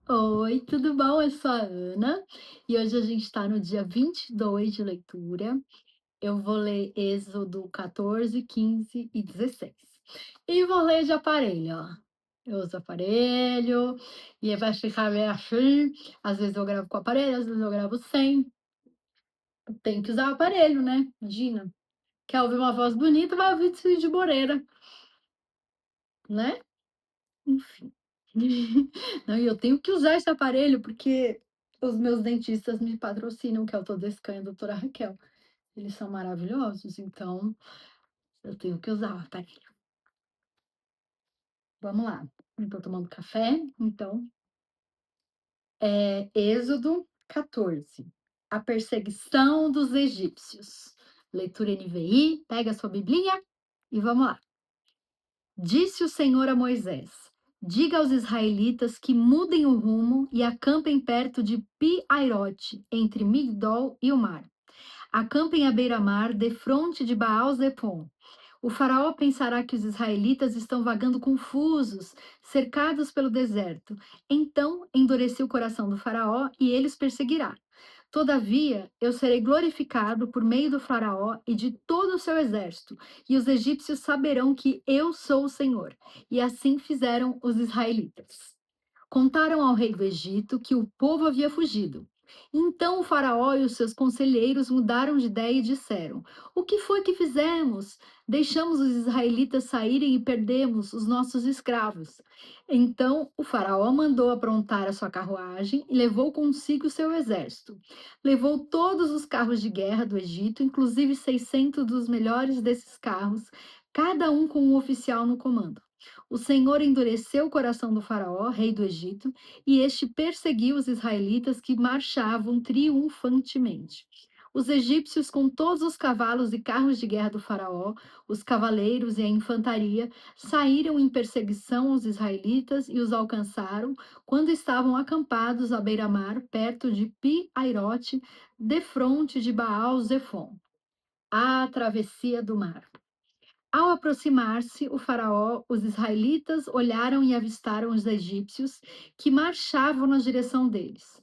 Oi, tudo bom? Eu sou a Ana e hoje a gente está no dia 22 de leitura. Eu vou ler Êxodo 14, 15 e 16. E vou ler de aparelho, ó. Eu uso aparelho e aí vai ficar meio assim. Às vezes eu gravo com aparelho, às vezes eu gravo sem. Tem que usar o aparelho, né? Imagina. Quer ouvir uma voz bonita, vai ouvir de Moreira, né? Enfim. Não, e eu tenho que usar esse aparelho porque os meus dentistas me patrocinam, que é o Todescan e a doutora Raquel. Eles são maravilhosos, então eu tenho que usar o aparelho. Vamos lá. Eu tô tomando café, então Êxodo 14. A perseguição dos egípcios. Leitura NVI, pega a sua biblinha e vamos lá. Disse o Senhor a Moisés: diga aos israelitas que mudem o rumo e acampem perto de Pi-Airote, entre Migdol e o mar. Acampem à beira-mar, defronte de Baal-Zefon. O faraó pensará que os israelitas estão vagando confusos, cercados pelo deserto. Então endureceu o coração do faraó e ele os perseguirá. Todavia, eu serei glorificado por meio do faraó e de todo o seu exército, e os egípcios saberão que eu sou o Senhor. E assim fizeram os israelitas. Contaram ao rei do Egito que o povo havia fugido. Então o faraó e os seus conselheiros mudaram de ideia e disseram: o que foi que fizemos? Deixamos os israelitas saírem e perdemos os nossos escravos. Então o faraó mandou aprontar a sua carruagem e levou consigo o seu exército. Levou todos os carros de guerra do Egito, inclusive 600 dos melhores desses carros, cada um com um oficial no comando. O Senhor endureceu o coração do faraó, rei do Egito, e este perseguiu os israelitas que marchavam triunfantemente. Os egípcios, com todos os cavalos e carros de guerra do faraó, os cavaleiros e a infantaria, saíram em perseguição aos israelitas e os alcançaram quando estavam acampados à beira-mar, perto de Pi-Airote, defronte de Baal-Zefon. A travessia do mar. Ao aproximar-se o faraó, os israelitas olharam e avistaram os egípcios que marchavam na direção deles.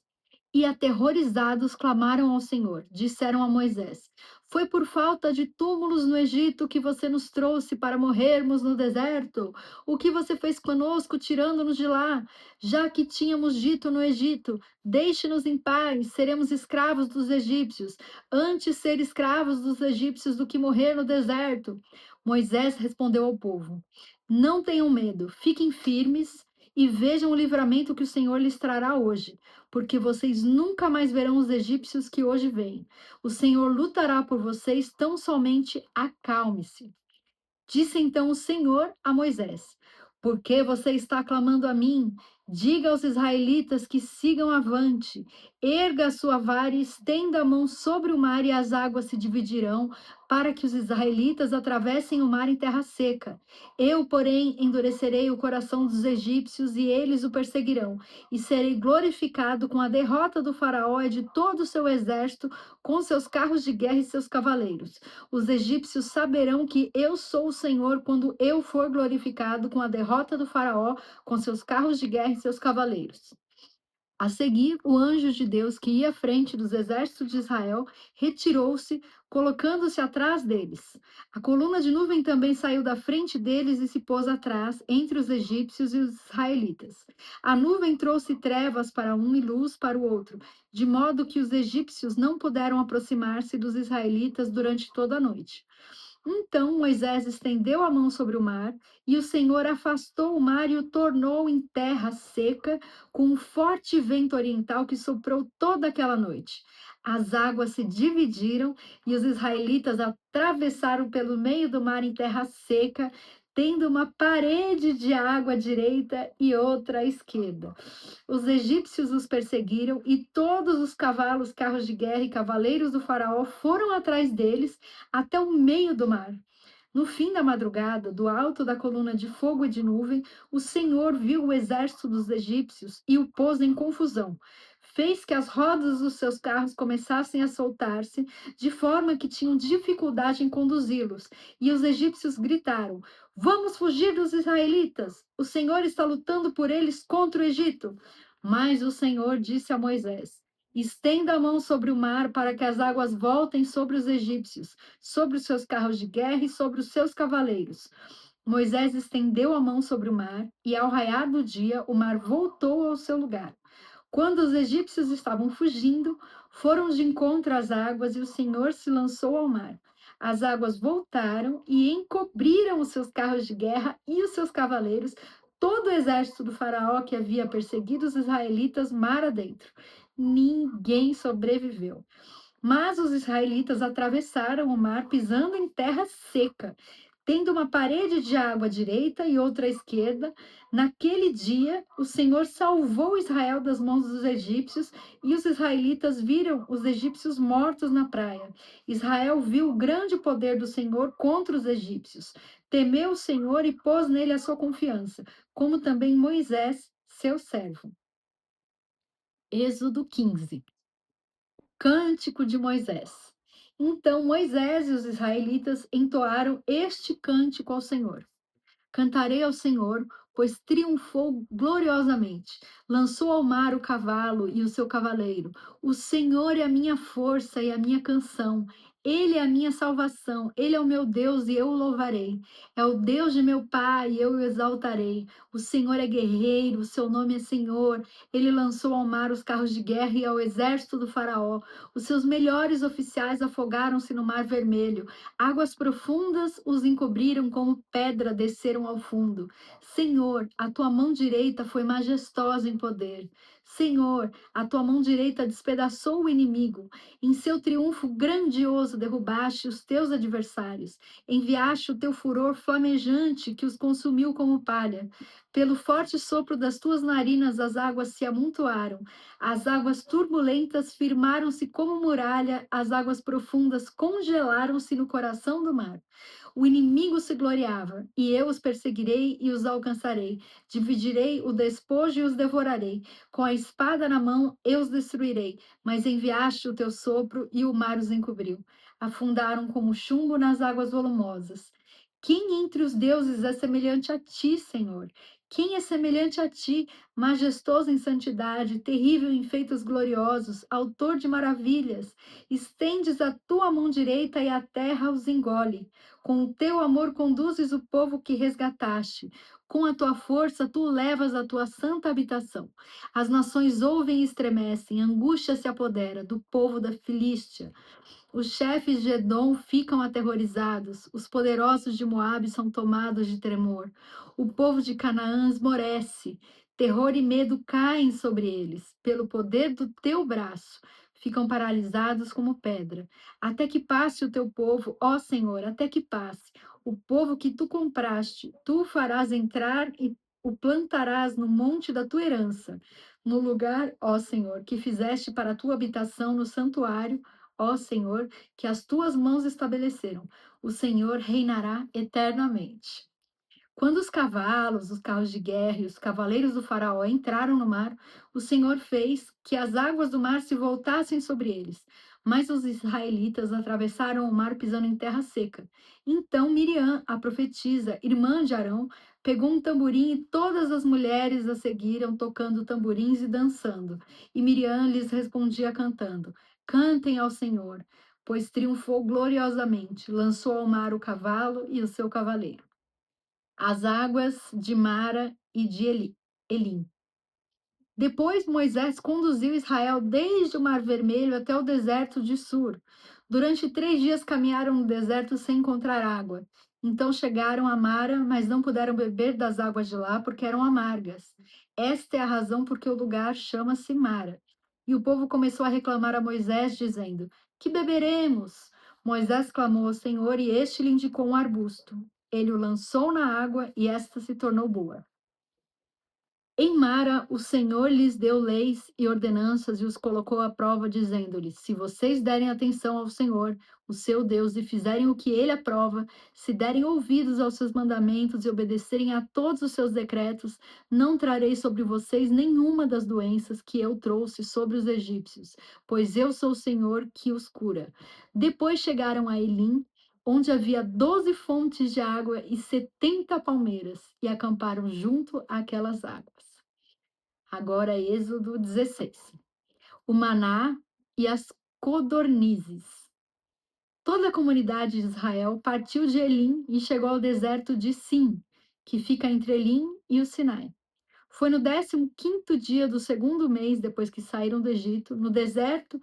E aterrorizados clamaram ao Senhor. Disseram a Moisés: foi por falta de túmulos no Egito que você nos trouxe para morrermos no deserto? O que você fez conosco, tirando-nos de lá? Já que tínhamos dito no Egito: deixe-nos em paz, seremos escravos dos egípcios. Antes ser escravos dos egípcios do que morrer no deserto. Moisés respondeu ao povo: não tenham medo, fiquem firmes e vejam o livramento que o Senhor lhes trará hoje, porque vocês nunca mais verão os egípcios que hoje vêm. O Senhor lutará por vocês, tão somente acalme-se. Disse então o Senhor a Moisés: por que você está clamando a mim? Diga aos israelitas que sigam avante. Erga a sua vara e estenda a mão sobre o mar, e as águas se dividirão, para que os israelitas atravessem o mar em terra seca. Eu, porém, endurecerei o coração dos egípcios, e eles o perseguirão, e serei glorificado com a derrota do faraó e de todo o seu exército, com seus carros de guerra e seus cavaleiros. Os egípcios saberão que eu sou o Senhor quando eu for glorificado com a derrota do faraó, com seus carros de guerra e seus cavaleiros. A seguir, o anjo de Deus que ia à frente dos exércitos de Israel retirou-se, colocando-se atrás deles. A coluna de nuvem também saiu da frente deles e se pôs atrás, entre os egípcios e os israelitas. A nuvem trouxe trevas para um e luz para o outro, de modo que os egípcios não puderam aproximar-se dos israelitas durante toda a noite. Então Moisés estendeu a mão sobre o mar, e o Senhor afastou o mar e o tornou em terra seca, com um forte vento oriental que soprou toda aquela noite. As águas se dividiram e os israelitas atravessaram pelo meio do mar em terra seca, tendo uma parede de água à direita e outra à esquerda. Os egípcios os perseguiram e todos os cavalos, carros de guerra e cavaleiros do faraó foram atrás deles até o meio do mar. No fim da madrugada, do alto da coluna de fogo e de nuvem, o Senhor viu o exército dos egípcios e o pôs em confusão. Fez que as rodas dos seus carros começassem a soltar-se, de forma que tinham dificuldade em conduzi-los. E os egípcios gritaram: vamos fugir dos israelitas! O Senhor está lutando por eles contra o Egito. Mas o Senhor disse a Moisés: estenda a mão sobre o mar para que as águas voltem sobre os egípcios, sobre os seus carros de guerra e sobre os seus cavaleiros. Moisés estendeu a mão sobre o mar, e ao raiar do dia, o mar voltou ao seu lugar. Quando os egípcios estavam fugindo, foram de encontro às águas, e o Senhor se lançou ao mar. As águas voltaram e encobriram os seus carros de guerra e os seus cavaleiros, todo o exército do faraó que havia perseguido os israelitas mar adentro. Ninguém sobreviveu. Mas os israelitas atravessaram o mar pisando em terra seca, tendo uma parede de água à direita e outra à esquerda. Naquele dia, o Senhor salvou Israel das mãos dos egípcios, e os israelitas viram os egípcios mortos na praia. Israel viu o grande poder do Senhor contra os egípcios. Temeu o Senhor e pôs nele a sua confiança, como também Moisés, seu servo. Êxodo 15. Cântico de Moisés. Então Moisés e os israelitas entoaram este cântico ao Senhor. Cantarei ao Senhor, pois triunfou gloriosamente. Lançou ao mar o cavalo e o seu cavaleiro. O Senhor é a minha força e a minha canção. Ele é a minha salvação. Ele é o meu Deus e eu o louvarei. É o Deus de meu pai e eu o exaltarei. O Senhor é guerreiro, o seu nome é Senhor. Ele lançou ao mar os carros de guerra e ao exército do Faraó. Os seus melhores oficiais afogaram-se no Mar Vermelho. Águas profundas os encobriram, como pedra desceram ao fundo. Senhor, a tua mão direita foi majestosa em poder. Senhor, a tua mão direita despedaçou o inimigo. Em seu triunfo grandioso derrubaste os teus adversários. Enviaste o teu furor flamejante que os consumiu como palha. Pelo forte sopro das tuas narinas as águas se amontoaram. As águas turbulentas firmaram-se como muralha, as águas profundas congelaram-se no coração do mar. O inimigo se gloriava, e eu os perseguirei e os alcançarei. Dividirei o despojo e os devorarei. Com a espada na mão eu os destruirei, mas enviaste o teu sopro e o mar os encobriu. Afundaram como chumbo nas águas volumosas. Quem entre os deuses é semelhante a ti, Senhor? Quem é semelhante a ti, majestoso em santidade, terrível em feitos gloriosos, autor de maravilhas? Estendes a tua mão direita e a terra os engole. Com o teu amor conduzes o povo que resgataste. Com a tua força tu o levas à tua santa habitação. As nações ouvem e estremecem, angústia se apodera do povo da Filístia. Os chefes de Edom ficam aterrorizados, os poderosos de Moabe são tomados de tremor. O povo de Canaã esmorece, terror e medo caem sobre eles, pelo poder do teu braço. Ficam paralisados como pedra, até que passe o teu povo, ó Senhor, até que passe. O povo que tu compraste, tu o farás entrar e o plantarás no monte da tua herança, no lugar, ó Senhor, que fizeste para a tua habitação no santuário, ó Senhor, que as tuas mãos estabeleceram. O Senhor reinará eternamente. Quando os carros de guerra e os cavaleiros do faraó entraram no mar, o Senhor fez que as águas do mar se voltassem sobre eles. Mas os israelitas atravessaram o mar pisando em terra seca. Então Miriam, a profetisa, irmã de Arão, pegou um tamborim e todas as mulheres a seguiram, tocando tamborins e dançando. E Miriam lhes respondia cantando: Cantem ao Senhor, pois triunfou gloriosamente, lançou ao mar o cavalo e o seu cavaleiro. As águas de Mara e de Elim. Depois Moisés conduziu Israel desde o Mar Vermelho até o deserto de Sur. Durante 3 dias caminharam no deserto sem encontrar água. Então chegaram a Mara, mas não puderam beber das águas de lá porque eram amargas. Esta é a razão por que o lugar chama-se Mara. E o povo começou a reclamar a Moisés, dizendo: Que beberemos? Moisés clamou ao Senhor e este lhe indicou um arbusto. Ele o lançou na água e esta se tornou boa. Em Mara, o Senhor lhes deu leis e ordenanças e os colocou à prova, dizendo-lhes: Se vocês derem atenção ao Senhor, o seu Deus, e fizerem o que ele aprova, se derem ouvidos aos seus mandamentos e obedecerem a todos os seus decretos, não trarei sobre vocês nenhuma das doenças que eu trouxe sobre os egípcios, pois eu sou o Senhor que os cura. Depois chegaram a Elim, onde havia 12 fontes de água e 70 palmeiras, e acamparam junto àquelas águas. Agora, Êxodo 16. O maná e as codornizes. Toda a comunidade de Israel partiu de Elim e chegou ao deserto de Sim, que fica entre Elim e o Sinai. Foi no 15º dia do segundo mês depois que saíram do Egito, no deserto,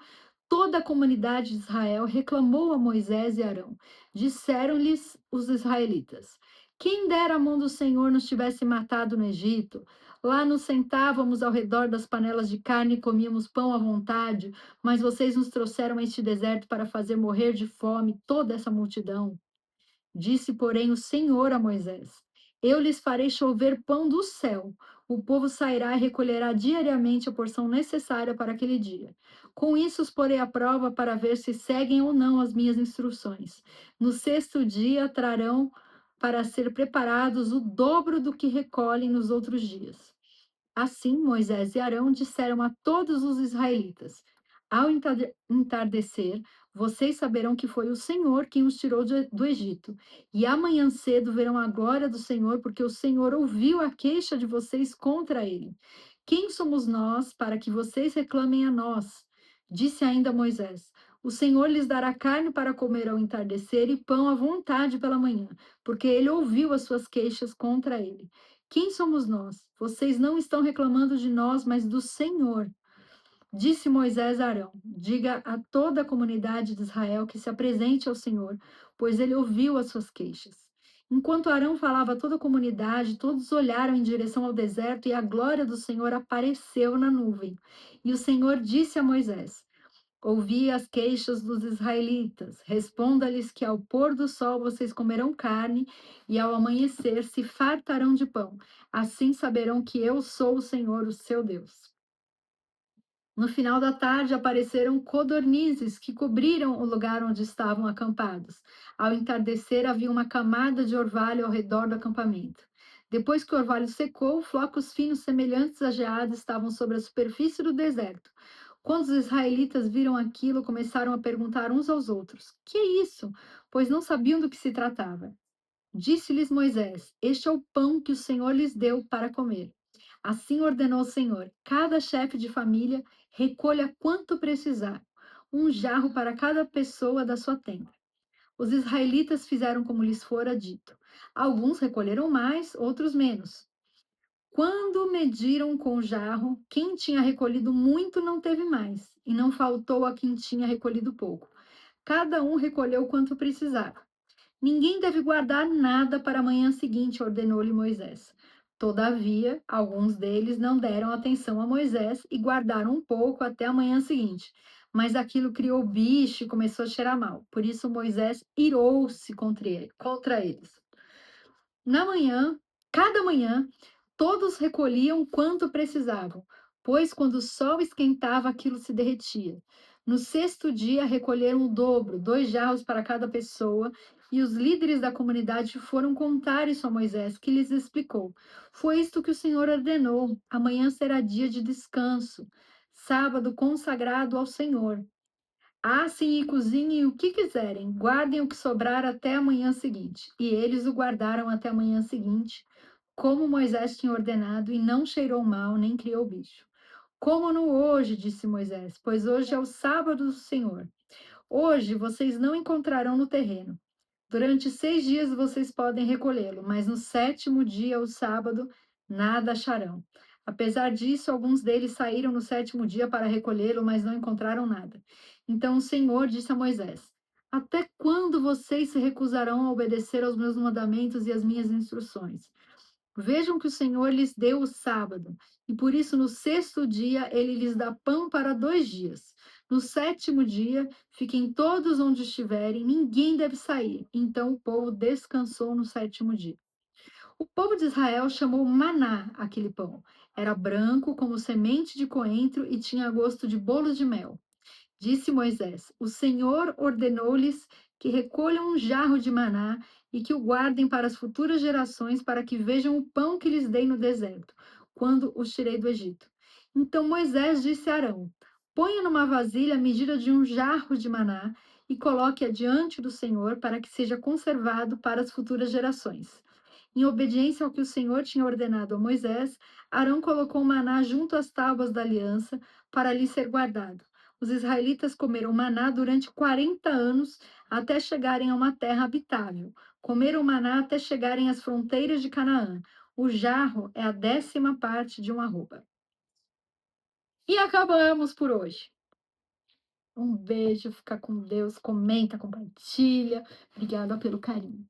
toda a comunidade de Israel reclamou a Moisés e Arão. Disseram-lhes os israelitas: Quem dera a mão do Senhor nos tivesse matado no Egito? Lá nos sentávamos ao redor das panelas de carne e comíamos pão à vontade, mas vocês nos trouxeram a este deserto para fazer morrer de fome toda essa multidão. Disse, porém, o Senhor a Moisés: Eu lhes farei chover pão do céu. O povo sairá e recolherá diariamente a porção necessária para aquele dia. Com isso os porei à prova para ver se seguem ou não as minhas instruções. No sexto dia trarão para ser preparados o dobro do que recolhem nos outros dias. Assim, Moisés e Arão disseram a todos os israelitas: Ao entardecer, vocês saberão que foi o Senhor quem os tirou do Egito. E amanhã cedo verão a glória do Senhor, porque o Senhor ouviu a queixa de vocês contra ele. Quem somos nós para que vocês reclamem a nós? Disse ainda Moisés: O Senhor lhes dará carne para comer ao entardecer e pão à vontade pela manhã, porque ele ouviu as suas queixas contra ele. Quem somos nós? Vocês não estão reclamando de nós, mas do Senhor. Disse Moisés a Arão: Diga a toda a comunidade de Israel que se apresente ao Senhor, pois ele ouviu as suas queixas. Enquanto Arão falava a toda a comunidade, todos olharam em direção ao deserto e a glória do Senhor apareceu na nuvem. E o Senhor disse a Moisés: Ouvi as queixas dos israelitas. Responda-lhes que ao pôr do sol vocês comerão carne e ao amanhecer se fartarão de pão. Assim saberão que eu sou o Senhor, o seu Deus. No final da tarde apareceram codornizes que cobriram o lugar onde estavam acampados. Ao entardecer havia uma camada de orvalho ao redor do acampamento. Depois que o orvalho secou, flocos finos semelhantes a geada estavam sobre a superfície do deserto. Quando os israelitas viram aquilo, começaram a perguntar uns aos outros: Que é isso? Pois não sabiam do que se tratava. Disse-lhes Moisés: Este é o pão que o Senhor lhes deu para comer. Assim ordenou o Senhor: cada chefe de família recolha quanto precisar, um jarro para cada pessoa da sua tenda. Os israelitas fizeram como lhes fora dito. Alguns recolheram mais, outros menos. Quando mediram com o jarro, quem tinha recolhido muito não teve mais, e não faltou a quem tinha recolhido pouco. Cada um recolheu quanto precisava. Ninguém deve guardar nada para a manhã seguinte, ordenou-lhe Moisés. Todavia, alguns deles não deram atenção a Moisés e guardaram um pouco até a manhã seguinte. Mas aquilo criou bicho e começou a cheirar mal. Por isso Moisés irou-se contra eles. Na manhã, cada manhã, todos recolhiam quanto precisavam, pois quando o sol esquentava, aquilo se derretia. No sexto dia, recolheram o dobro, 2 jarros para cada pessoa, e os líderes da comunidade foram contar isso a Moisés, que lhes explicou: Foi isto que o Senhor ordenou: amanhã será dia de descanso, sábado consagrado ao Senhor. Assem e cozinhem o que quiserem, guardem o que sobrar até a manhã seguinte. E eles o guardaram até a manhã seguinte, como Moisés tinha ordenado, e não cheirou mal, nem criou bicho. Comam-no hoje, disse Moisés, pois hoje é o sábado do Senhor. Hoje vocês não encontrarão no terreno. Durante 6 dias vocês podem recolhê-lo, mas no sétimo dia, o sábado, nada acharão. Apesar disso, alguns deles saíram no sétimo dia para recolhê-lo, mas não encontraram nada. Então o Senhor disse a Moisés: Até quando vocês se recusarão a obedecer aos meus mandamentos e às minhas instruções? Vejam que o Senhor lhes deu o sábado, e por isso no sexto dia ele lhes dá pão para 2 dias. No sétimo dia, fiquem todos onde estiverem, ninguém deve sair. Então o povo descansou no sétimo dia. O povo de Israel chamou maná aquele pão. Era branco como semente de coentro e tinha gosto de bolos de mel. Disse Moisés: O Senhor ordenou-lhes que recolham um jarro de maná e que o guardem para as futuras gerações, para que vejam o pão que lhes dei no deserto, quando os tirei do Egito. Então Moisés disse a Arão: Ponha numa vasilha a medida de um jarro de maná e coloque-a diante do Senhor, para que seja conservado para as futuras gerações. Em obediência ao que o Senhor tinha ordenado a Moisés, Arão colocou o maná junto às tábuas da aliança para ali ser guardado. Os israelitas comeram maná durante 40 anos até chegarem a uma terra habitável. Comeram maná até chegarem às fronteiras de Canaã. O jarro é a 10ª parte de um arroba. E acabamos por hoje. Um beijo, fica com Deus, comenta, compartilha. Obrigada pelo carinho.